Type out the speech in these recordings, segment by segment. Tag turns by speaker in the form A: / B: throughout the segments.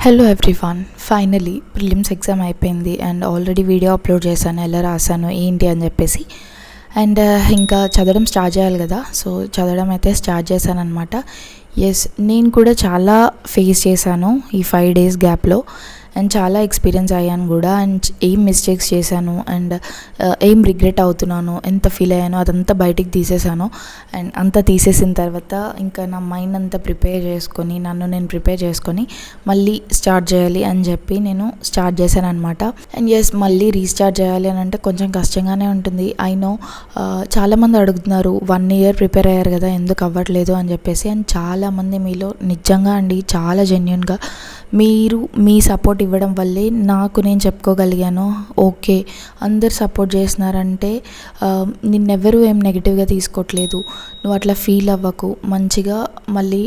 A: Hello everyone, finally prelims exam అయిపోయింది and already video upload చేశాను ఎలా రాశాను ఏంటి అని చెప్పేసి. అండ్ ఇంకా చదవడం స్టార్ట్ చేయాలి కదా, సో చదవడం అయితే స్టార్ట్ చేశాను అనమాట. ఎస్, నేను కూడా చాలా ఫేస్ చేశాను ఈ 5 days గ్యాప్లో అండ్ చాలా ఎక్స్పీరియన్స్ అయ్యాను కూడా. అండ్ ఏం మిస్టేక్స్ చేశాను అండ్ ఏం రిగ్రెట్ అవుతున్నాను, ఎంత ఫీల్ అయ్యానో అదంతా బయటికి తీసేసాను. అండ్ అంతా తీసేసిన తర్వాత ఇంకా నా మైండ్ అంతా ప్రిపేర్ చేసుకొని నేను ప్రిపేర్ చేసుకొని మళ్ళీ స్టార్ట్ చేయాలి అని చెప్పి నేను స్టార్ట్ చేశాను అనమాట. అండ్ ఎస్, మళ్ళీ రీస్టార్ట్ చేయాలి అని అంటే కొంచెం కష్టంగానే ఉంటుంది. ఐ నో, చాలామంది అడుగుతున్నారు 1 year ప్రిపేర్ అయ్యారు కదా ఎందుకు అవ్వట్లేదు అని చెప్పేసి. అండ్ చాలామంది మీలో నిజంగా అండి చాలా జెన్యూన్గా మీరు మీ సపోర్ట్ ఇవ్వడం వల్లే నాకు నేను చెప్పుకోగలిగాను. ఓకే, అందరు సపోర్ట్ చేస్తున్నారంటే నిన్నెవరూ ఏం నెగిటివ్గా తీసుకోవట్లేదు, నువ్వు అట్లా ఫీల్ అవ్వకు, మంచిగా మళ్ళీ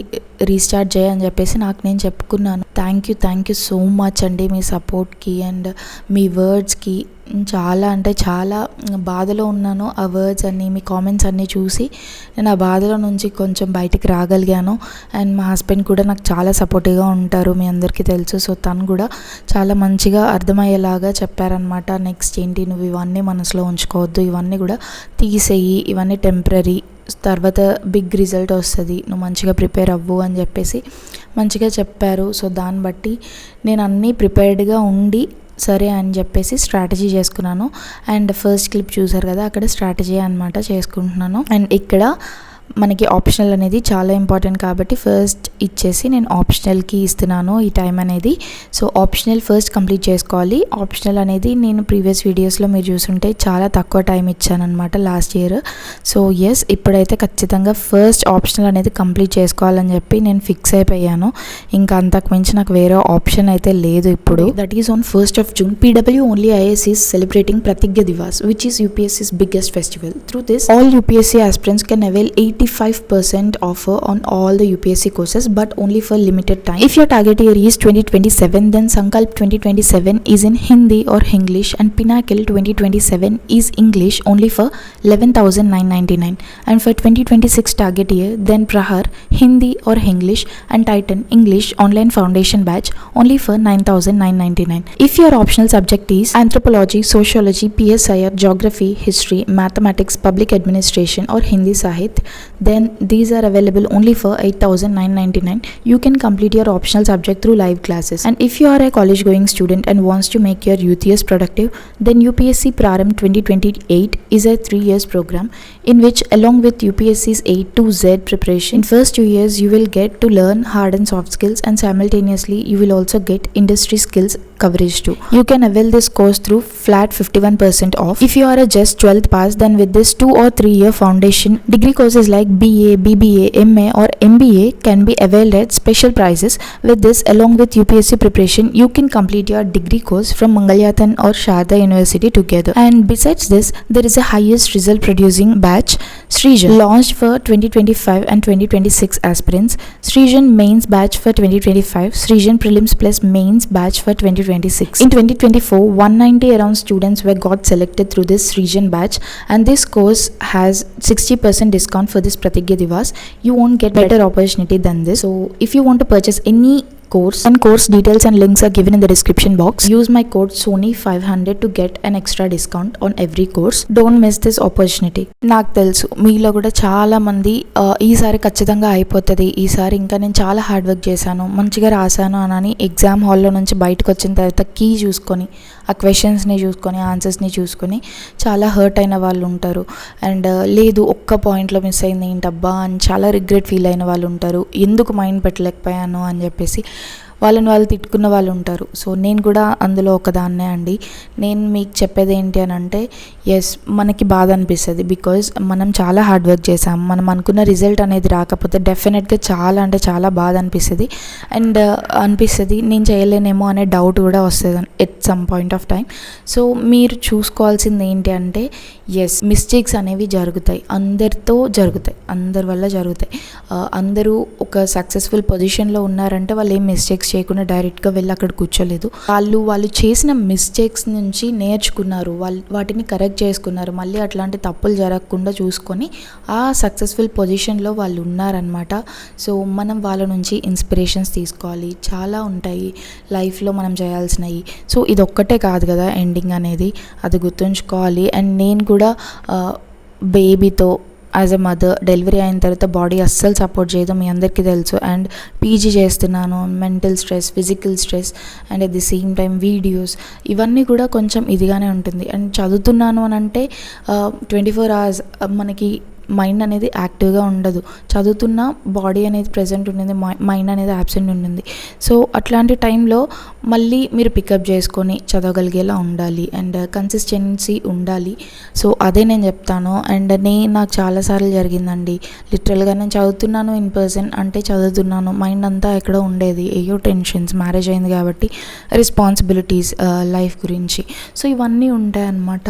A: రీస్టార్ట్ చేయని చెప్పేసి నాకు నేను చెప్పుకున్నాను. థ్యాంక్ యూ సో మచ్ అండి మీ సపోర్ట్కి అండ్ మీ వర్డ్స్కి. చాలా అంటే చాలా బాధలో ఉన్నాను. ఆ వర్డ్స్ అన్నీ, మీ కామెంట్స్ అన్నీ చూసి నేను ఆ బాధలో నుంచి కొంచెం బయటికి రాగలిగాను. అండ్ మా హస్బెండ్ కూడా నాకు చాలా సపోర్టివ్గా ఉంటారు, మీ అందరికీ తెలుసు. సో తను కూడా చాలా మంచిగా అర్థమయ్యేలాగా చెప్పారనమాట. నెక్స్ట్ ఏంటి, నువ్వు ఇవన్నీ మనసులో ఉంచుకోవద్దు, ఇవన్నీ కూడా తీసేయి, ఇవన్నీ టెంపరరీ, తర్వాత బిగ్ రిజల్ట్ వస్తుంది, నువ్వు మంచిగా ప్రిపేర్ అవ్వు అని చెప్పేసి మంచిగా చెప్పారు. సో దాన్ని బట్టి నేను అన్నీ ప్రిపేర్డ్గా ఉండి సరే అని చెప్పేసి స్ట్రాటజీ చేసుకున్నాను. అండ్ ఫస్ట్ క్లిప్ చూసారు కదా, అక్కడ స్ట్రాటజీ అనమాట చేసుకుంటున్నాను. అండ్ ఇక్కడ మనకి ఆప్షనల్ అనేది చాలా ఇంపార్టెంట్ కాబట్టి ఫస్ట్ ఇచ్చేసి నేను ఆప్షనల్కి ఇస్తున్నాను ఈ టైం అనేది. సో ఆప్షనల్ ఫస్ట్ కంప్లీట్ చేసుకోవాలి. ఆప్షనల్ అనేది నేను ప్రీవియస్ వీడియోస్లో మీరు చూసుంటే చాలా తక్కువ టైం ఇచ్చాను అనమాట లాస్ట్ ఇయర్. సో ఎస్, ఇప్పుడైతే ఖచ్చితంగా ఫస్ట్ ఆప్షనల్ అనేది కంప్లీట్ చేసుకోవాలని చెప్పి నేను ఫిక్స్ అయిపోయాను. ఇంకా అంతకు మించి నాకు వేరే ఆప్షన్ అయితే లేదు ఇప్పుడు. That is on 1st of June, PW only IAS is celebrating Pratigya Divas, which is UPSC's biggest festival. Through this, all UPSC aspirants can avail 85% offer on all the UPSC courses, but only for limited time. If your target year is 2027, then Sankalp 2027 is in Hindi or English, and Pinnacle 2027 is English only for 11,999. And for 2026 target year, then Prahar Hindi or English and Titan English online foundation batch only for 9,999. If your optional subject is anthropology, sociology, PSIR, geography, history, mathematics, public administration or Hindi Sahit, then these are available only for 8,999. You can complete your optional subject through live classes. And if you are a college going student and wants to make your youth years productive, then UPSC Prarambh 2028 is a 3 years program in which, along with UPSC's A to Z preparation, in first 2 years you will get to learn hard and soft skills, and simultaneously you will also get industry skills coverage too. You can avail this course through flat 51% off. If you are a just 12th pass, then with this 2 or 3 year foundation degree courses like BA, BBA, MA or MBA can be availed at special prices. With this, along with UPSC preparation, you can complete your degree course from Mangalyatan or Sharda University together. And besides this, there is a highest result producing batch, Srijan, launched for 2025 and 2026 aspirants, Srijan Mains batch for 2025, Srijan Prelims plus Mains batch for 2026. In 2024, 190 around students were got selected through this Srijan batch, and this course has 60% discount for this Pratigya Divas. You won't get better opportunity than this. So if you want to purchase any course, and course details and links are given in the description box. Use my code SONY500 to get an extra discount on every course. Don't miss this opportunity. నాకు తెలుసు మీలో కూడా చాలా మంది ఈసారి ఖచ్చితంగా అయిపోతుంది, ఈసారి ఇంకా నేను చాలా హార్డ్ వర్క్ చేశాను, మంచిగా రాశాను అని ఎగ్జామ్ హాల్లో నుంచి బయటకు వచ్చిన తర్వాత కీ చూసుకొని, ఆ క్వశ్చన్స్ని చూసుకొని, ఆన్సర్స్ని చూసుకొని చాలా హర్ట్ అయిన వాళ్ళు ఉంటారు. అండ్ లేదు ఒక్క పాయింట్లో మిస్ అయింది ఏంటబ్బా అని చాలా రిగ్రెట్ ఫీల్ అయిన వాళ్ళు ఉంటారు, ఎందుకు మైండ్ పెట్టలేకపోయాను అని చెప్పేసి వాళ్ళని వాళ్ళు తిట్టుకున్న వాళ్ళు ఉంటారు. సో నేను కూడా అందులో ఒకదాన్నే అండి. నేను మీకు చెప్పేది ఏంటి అని అంటే, ఎస్, మనకి బాధ అనిపిస్తుంది బికాజ్ మనం చాలా హార్డ్ వర్క్ చేసాం, మనం అనుకున్న రిజల్ట్ అనేది రాకపోతే డెఫినెట్గా చాలా అంటే చాలా బాధ అనిపిస్తుంది. అండ్ అనిపిస్తుంది నేను చేయలేనేమో అనే డౌట్ కూడా వస్తుంది at some point of time. So మీరు చూసుకోవాల్సింది ఏంటి అంటే, ఎస్, మిస్టేక్స్ అనేవి జరుగుతాయి, అందరితో జరుగుతాయి, అందరి వల్ల జరుగుతాయి. అందరూ ఒక సక్సెస్ఫుల్ పొజిషన్లో ఉన్నారంటే వాళ్ళు ఏం మిస్టేక్స్ చేయకుండా డైరెక్ట్గా వెళ్ళి అక్కడ కూర్చోలేదు. వాళ్ళు చేసిన మిస్టేక్స్ నుంచి నేర్చుకున్నారు, వాటిని కరెక్ట్ చేసుకున్నారు, మళ్ళీ అట్లాంటి తప్పులు జరగకుండా చూసుకొని ఆ సక్సెస్ఫుల్ పొజిషన్లో వాళ్ళు ఉన్నారనమాట. సో మనం వాళ్ళ నుంచి ఇన్స్పిరేషన్స్ తీసుకోవాలి, చాలా ఉంటాయి లైఫ్లో మనం చేయాల్సినవి. సో ఇది ఒక్కటే కాదు కదా ఎండింగ్ అనేది, అది గుర్తుంచుకోవాలి. అండ్ నేను కూడా బేబీతో యాజ్ ఎ మదర్ డెలివరీ అయిన తర్వాత బాడీ అస్సలు సపోర్ట్ చేయదు, మీ అందరికీ తెలుసు. అండ్ పీజీ చేస్తున్నాను, mental stress, physical stress, and at the same time videos, ఇవన్నీ కూడా కొంచెం ఇదిగానే ఉంటుంది. అండ్ చదువుతున్నాను అని అంటే 24 hours మనకి మైండ్ అనేది యాక్టివ్గా ఉండదు. చదువుతున్న బాడీ అనేది ప్రెజెంట్ ఉంటుంది, మైండ్ అనేది యాబ్సెంట్ ఉంటుంది. సో అట్లాంటి టైంలో మళ్ళీ మీరు పికప్ చేసుకొని చదవగలిగేలా ఉండాలి అండ్ కన్సిస్టెన్సీ ఉండాలి. సో అదే నేను చెప్తాను. అండ్ నాకు చాలాసార్లు జరిగిందండి, లిటరల్గా నేను చదువుతున్నాను ఇన్ పర్సన్ అంటే చదువుతున్నాను, మైండ్ అంతా ఎక్కడో ఉండేది, ఏయో టెన్షన్స్, మ్యారేజ్ అయింది కాబట్టి రెస్పాన్సిబిలిటీస్ లైఫ్ గురించి, సో ఇవన్నీ ఉంటాయన్నమాట.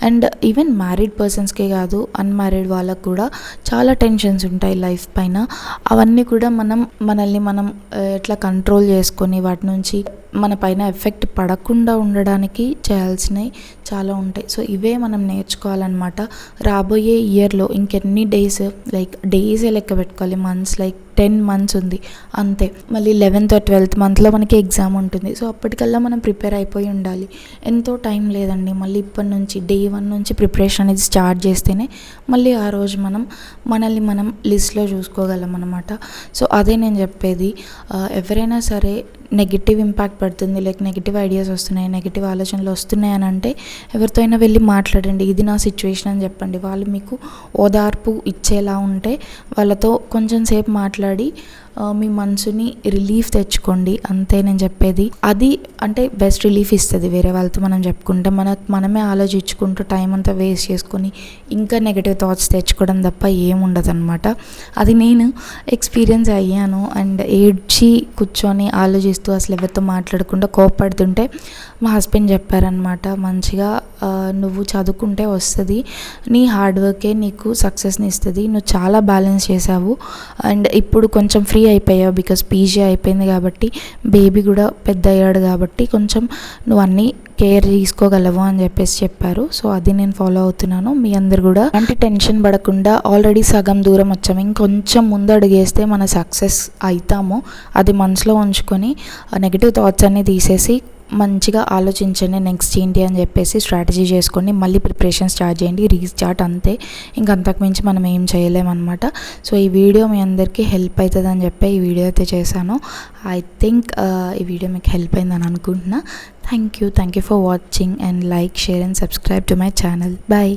A: అండ్ ఈవెన్ మ్యారీడ్ పర్సన్స్కే కాదు, అన్మ్యారీడ్ వాళ్ళకు కూడా చాలా టెన్షన్స్ ఉంటాయి లైఫ్ పైన. అవన్నీ కూడా మనల్ని మనం ఎట్లా కంట్రోల్ చేసుకొని వాటి నుంచి మన పైన ఎఫెక్ట్ పడకుండా ఉండడానికి చేయాల్సినవి చాలా ఉంటాయి. సో ఇవే మనం నేర్చుకోవాలన్నమాట. రాబోయే ఇయర్లో ఇంకెన్ని డేస్, లైక్ డేసే లెక్క పెట్టుకోవాలి, మంత్స్ లైక్ 10 months ఉంది అంతే. మళ్ళీ 11th or 12th monthలో మనకి ఎగ్జామ్ ఉంటుంది. సో అప్పటికల్లా మనం ప్రిపేర్ అయిపోయి ఉండాలి. ఎంతో టైం లేదండి, మళ్ళీ ఇప్పటి నుంచి day 1 నుంచి ప్రిపరేషన్ అనేది స్టార్ట్ చేస్తేనే మళ్ళీ ఆ రోజు మనల్ని మనం లిస్ట్లో చూసుకోగలం అనమాట. సో అదే నేను చెప్పేది, ఎవరైనా సరే నెగిటివ్ ఇంపాక్ట్ పడుతుంది, లైక్ నెగిటివ్ ఐడియాస్ వస్తున్నాయి, నెగిటివ్ ఆలోచనలు వస్తున్నాయి అని అంటే ఎవరితో అయినా వెళ్ళి మాట్లాడండి, ఇది నా సిచ్యువేషన్ అని చెప్పండి. వాళ్ళు మీకు ఓదార్పు ఇచ్చేలా ఉంటే వాళ్ళతో కొంచెం సేపు మాట్లాడి మీ మనసుని రిలీఫ్ తెచ్చుకోండి, అంతే నేను చెప్పేది. అది అంటే బెస్ట్ రిలీఫ్ ఇస్తుంది. వేరే వాళ్ళతో మనం చెప్పుకుంటే మనమే ఆలోచించుకుంటూ టైం అంతా వేస్ట్ చేసుకొని ఇంకా నెగిటివ్ థాట్స్ తెచ్చుకోవడం తప్ప ఏముండదు అనమాట. అది నేను ఎక్స్పీరియన్స్ అయ్యాను. అండ్ ఏడ్చి కూర్చొని ఆలోచిస్తూ అసలు ఎవరితో మాట్లాడకుండా కోపడుతుంటే మా హస్బెండ్ చెప్పారనమాట, మంచిగా నువ్వు చదువుకుంటే వస్తుంది, నీ హార్డ్ వర్కే నీకు సక్సెస్ని ఇస్తుంది, నువ్వు చాలా బ్యాలెన్స్ చేసావు అండ్ ఇప్పుడు కొంచెం ఫ్రీ అయిపోయావు బికాస్ పీజీ అయిపోయింది కాబట్టి, బేబీ కూడా పెద్ద అయ్యాడు కాబట్టి కొంచెం నువ్వు అన్నీ కేర్ తీసుకోగలవు అని చెప్పారు. సో అది నేను ఫాలో అవుతున్నాను. మీ అందరు కూడా అంటే టెన్షన్ పడకుండా ఆల్రెడీ సగం దూరం వచ్చాము, ఇంకొంచెం ముందు అడుగేస్తే మన సక్సెస్ అవుతాము. అది మనసులో ఉంచుకొని నెగిటివ్ థాట్స్ అన్నీ తీసేసి మంచిగా ఆలోచించండి నెక్స్ట్ ఏంటి అని చెప్పేసి స్ట్రాటజీ చేసుకోండి, మళ్ళీ ప్రిపరేషన్ స్టార్ట్ చేయండి, రీస్టార్ట్ అంతే. ఇంకంతకుమించి మనం ఏం చేయలేమన్నమాట. సో ఈ వీడియో మీ అందరికీ హెల్ప్ అవుతుంది అని చెప్పి ఈ వీడియో అయితే చేశాను. ఐ థింక్ ఈ వీడియో మీకు హెల్ప్ అయిందని అనుకుంటున్నా. Thank you for watching and like, share and subscribe to my channel. Bye.